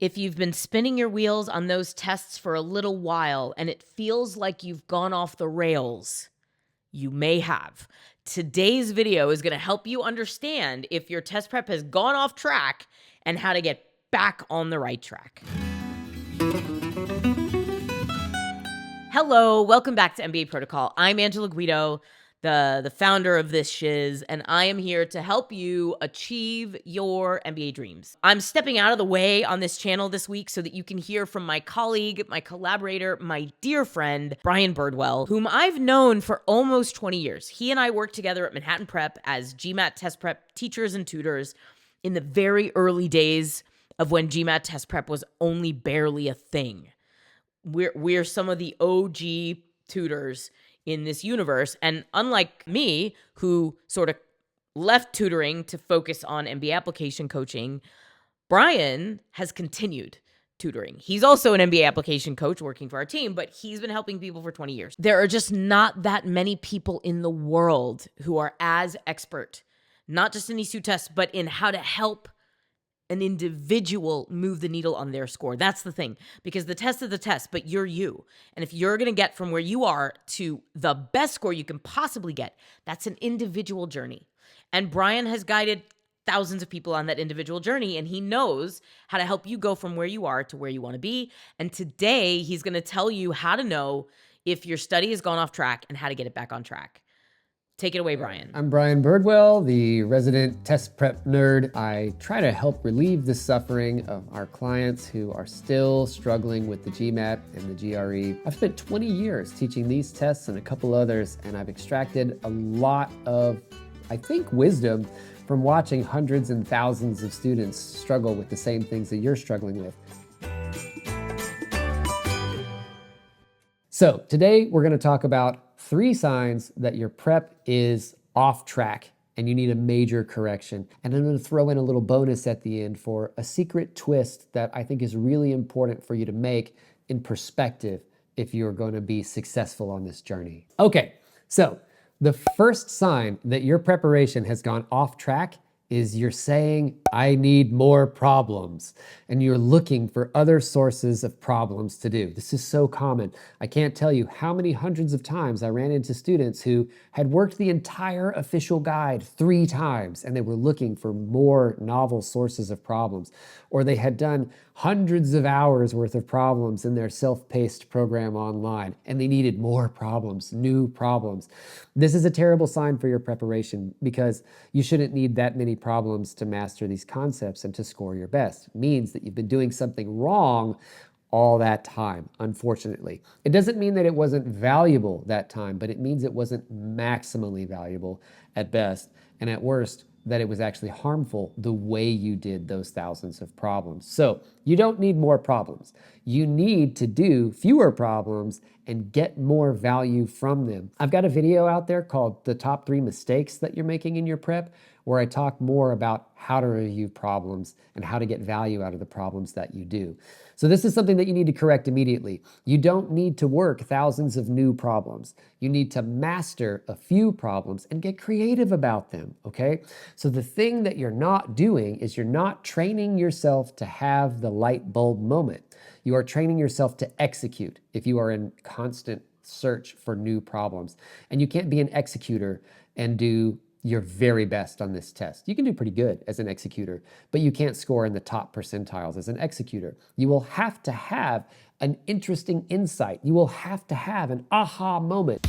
If you've been spinning your wheels on those tests for a little while and it feels like you've gone off the rails, you may have. Today's video is going to help you understand if your test prep has gone off track and how to get back on the right track. Hello, welcome back to MBA Protocol. I'm 𝐥𝐢𝐬𝐿, the founder of this shiz, and I am here to help you achieve your MBA dreams. I'm stepping out of the way on this channel this week so that you can hear from my colleague, my collaborator, my dear friend, Brian Birdwell, whom I've known for almost 20 years. He and I worked together at Manhattan Prep as GMAT test prep teachers and tutors in the very early days of when GMAT test prep was only barely a thing. We're some of the OG tutors in this universe. And unlike me, who sort of left tutoring to focus on MBA application coaching, Brian has continued tutoring. He's also an MBA application coach working for our team, but he's been helping people for 20 years. There are just not that many people in the world who are as expert, not just in these two tests, but in how to help an individual move the needle on their score. That's the thing, because the test is the test, but you're you. And if you're going to get from where you are to the best score you can possibly get, that's an individual journey. And Brian has guided thousands of people on that individual journey, and he knows how to help you go from where you are to where you want to be. And today he's going to tell you how to know if your study has gone off track and how to get it back on track. Take it away, Brian. I'm Brian Birdwell, the resident test prep nerd. I try to help relieve the suffering of our clients who are still struggling with the GMAT and the GRE. I've spent 20 years teaching these tests and a couple others, and I've extracted a lot of, I think, wisdom from watching hundreds and thousands of students struggle with the same things that you're struggling with. So today we're going to talk about 3 signs that your prep is off track and you need a major correction. And I'm going to throw in a little bonus at the end for a secret twist that I think is really important for you to make in perspective if you're going to be successful on this journey. Okay, so the first sign that your preparation has gone off track is you're saying, I need more problems, and you're looking for other sources of problems to do. This is so common. I can't tell you how many hundreds of times I ran into students who had worked the entire official guide 3 times, and they were looking for more novel sources of problems, or they had done hundreds of hours worth of problems in their self-paced program online, and they needed more problems, new problems. This is a terrible sign for your preparation because you shouldn't need that many problems to master these concepts and to score your best. It means that you've been doing something wrong all that time, unfortunately. It doesn't mean that it wasn't valuable that time, but it means it wasn't maximally valuable at best, and at worst, that it was actually harmful the way you did those thousands of problems. So you don't need more problems. You need to do fewer problems and get more value from them. I've got a video out there called The Top 3 Mistakes That You're Making in Your Prep, where I talk more about how to review problems and how to get value out of the problems that you do. So this is something that you need to correct immediately. You don't need to work thousands of new problems. You need to master a few problems and get creative about them, okay? So the thing that you're not doing is you're not training yourself to have the light bulb moment. You are training yourself to execute if you are in constant search for new problems. And you can't be an executor and do your very best on this test. You can do pretty good as an executor, but you can't score in the top percentiles as an executor. You will have to have an interesting insight. You will have to have an aha moment.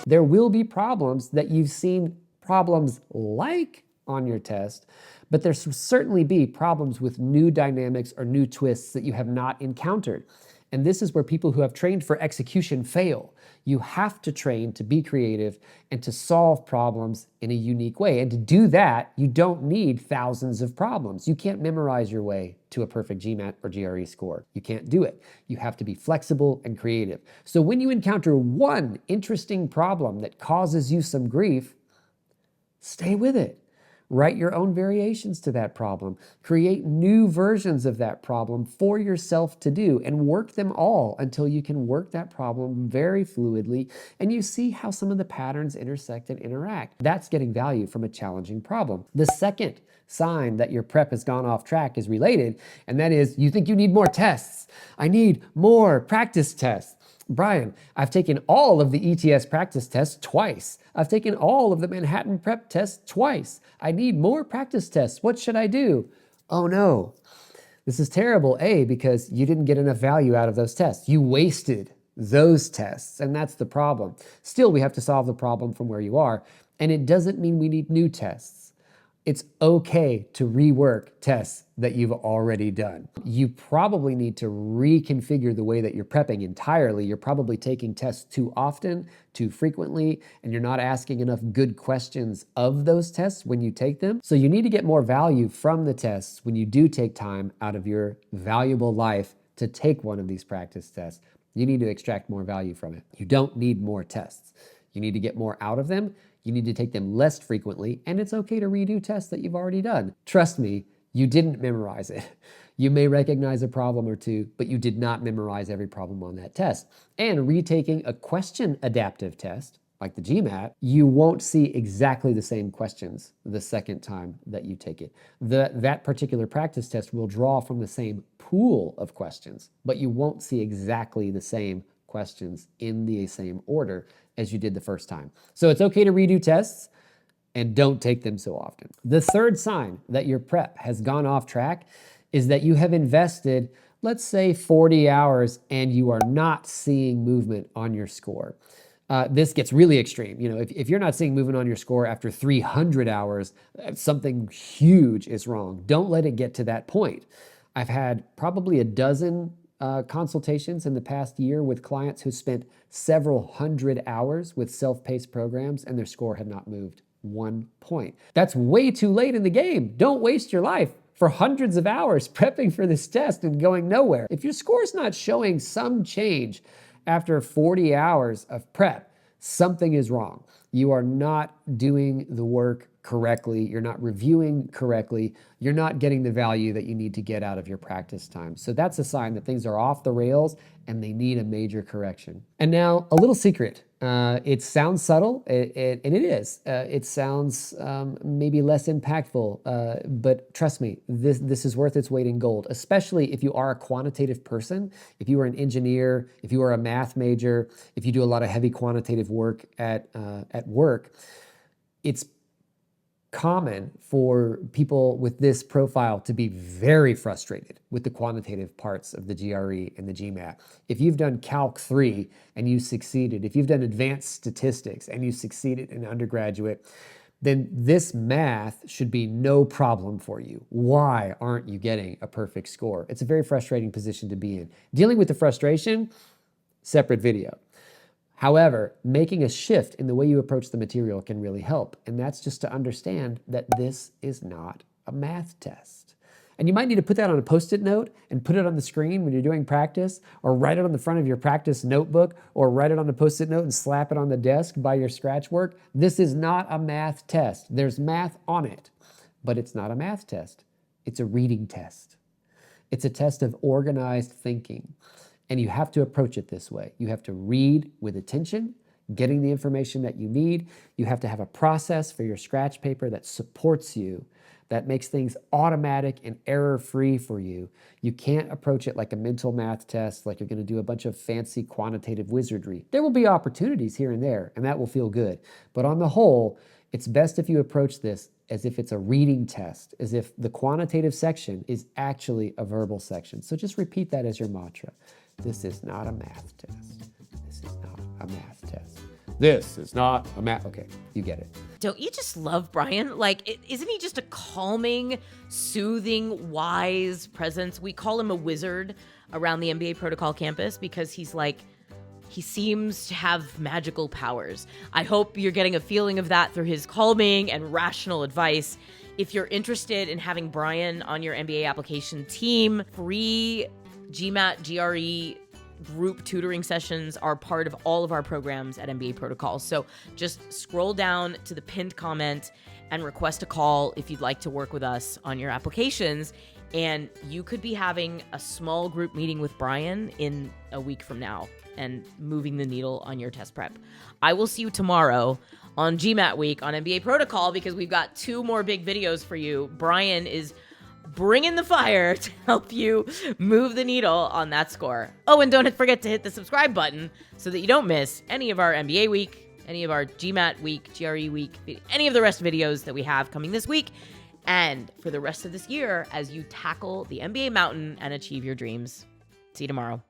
There will be problems that you've seen problems like on your test, but there will certainly be problems with new dynamics or new twists that you have not encountered. And this is where people who have trained for execution fail. You have to train to be creative and to solve problems in a unique way. And to do that, you don't need thousands of problems. You can't memorize your way to a perfect GMAT or GRE score. You can't do it. You have to be flexible and creative. So when you encounter one interesting problem that causes you some grief, stay with it. Write your own variations to that problem. Create new versions of that problem for yourself to do and work them all until you can work that problem very fluidly and you see how some of the patterns intersect and interact. That's getting value from a challenging problem. The second sign that your prep has gone off track is related, and that is you think you need more tests. I need more practice tests. Brian, I've taken all of the ETS practice tests twice. I've taken all of the Manhattan prep tests twice. I need more practice tests. What should I do? Oh no, this is terrible. A, because you didn't get enough value out of those tests. You wasted those tests, and that's the problem. Still, we have to solve the problem from where you are, and it doesn't mean we need new tests. It's okay to rework tests that you've already done. You probably need to reconfigure the way that you're prepping entirely. You're probably taking tests too often, too frequently, and you're not asking enough good questions of those tests when you take them. So you need to get more value from the tests when you do take time out of your valuable life to take one of these practice tests. You need to extract more value from it. You don't need more tests. You need to get more out of them. You need to take them less frequently, and it's okay to redo tests that you've already done. Trust me, you didn't memorize it. You may recognize a problem or two, but you did not memorize every problem on that test. And retaking a question adaptive test, like the GMAT, you won't see exactly the same questions the second time that you take it. That particular practice test will draw from the same pool of questions, but you won't see exactly the same questions in the same order as you did the first time. So it's okay to redo tests and don't take them so often. The third sign that your prep has gone off track is that you have invested, let's say 40 hours and you are not seeing movement on your score. This gets really extreme. You know, if you're not seeing movement on your score after 300 hours, something huge is wrong. Don't let it get to that point. I've had probably a dozen consultations in the past year with clients who spent several hundred hours with self-paced programs and their score had not moved 1 point. That's way too late in the game. Don't waste your life for hundreds of hours prepping for this test and going nowhere. If your score's not showing some change after 40 hours of prep, something is wrong. You are not doing the work correctly. You're not reviewing correctly. You're not getting the value that you need to get out of your practice time. So that's a sign that things are off the rails and they need a major correction. And now a little secret. It sounds subtle, and it is. It sounds maybe less impactful, but trust me, this is worth its weight in gold, especially if you are a quantitative person, if you are an engineer, if you are a math major, if you do a lot of heavy quantitative work at work. It's common for people with this profile to be very frustrated with the quantitative parts of the GRE and the GMAT. If you've done Calc 3 and you succeeded, if you've done advanced statistics and you succeeded in undergraduate, then this math should be no problem for you. Why aren't you getting a perfect score? It's a very frustrating position to be in. Dealing with the frustration, separate video. However, making a shift in the way you approach the material can really help, and that's just to understand that this is not a math test. And you might need to put that on a Post-it note and put it on the screen when you're doing practice, or write it on the front of your practice notebook, or write it on a Post-it note and slap it on the desk by your scratch work. This is not a math test. There's math on it, but it's not a math test. It's a reading test. It's a test of organized thinking. And you have to approach it this way. You have to read with attention, getting the information that you need. You have to have a process for your scratch paper that supports you, that makes things automatic and error-free for you. You can't approach it like a mental math test, like you're going to do a bunch of fancy quantitative wizardry. There will be opportunities here and there, and that will feel good. But on the whole, it's best if you approach this as if it's a reading test, as if the quantitative section is actually a verbal section. So just repeat that as your mantra. This is not a math test. This is not a math test. This is not a math. Okay, you get it. Don't you just love Brian? Like, isn't he just a calming, soothing, wise presence? We call him a wizard around the MBA Protocol campus because he's like, he seems to have magical powers. I hope you're getting a feeling of that through his calming and rational advice. If you're interested in having Brian on your MBA application team, free GMAT, GRE group tutoring sessions are part of all of our programs at MBA Protocol. So just scroll down to the pinned comment and request a call if you'd like to work with us on your applications. And you could be having a small group meeting with Brian in a week from now and moving the needle on your test prep. I will see you tomorrow on GMAT week on MBA Protocol, because we've got 2 more big videos for you. Brian is bringing the fire to help you move the needle on that score. Oh, and don't forget to hit the subscribe button so that you don't miss any of our MBA week, any of our GMAT week, GRE week, any of the rest videos that we have coming this week and for the rest of this year as you tackle the MBA mountain and achieve your dreams. See you tomorrow.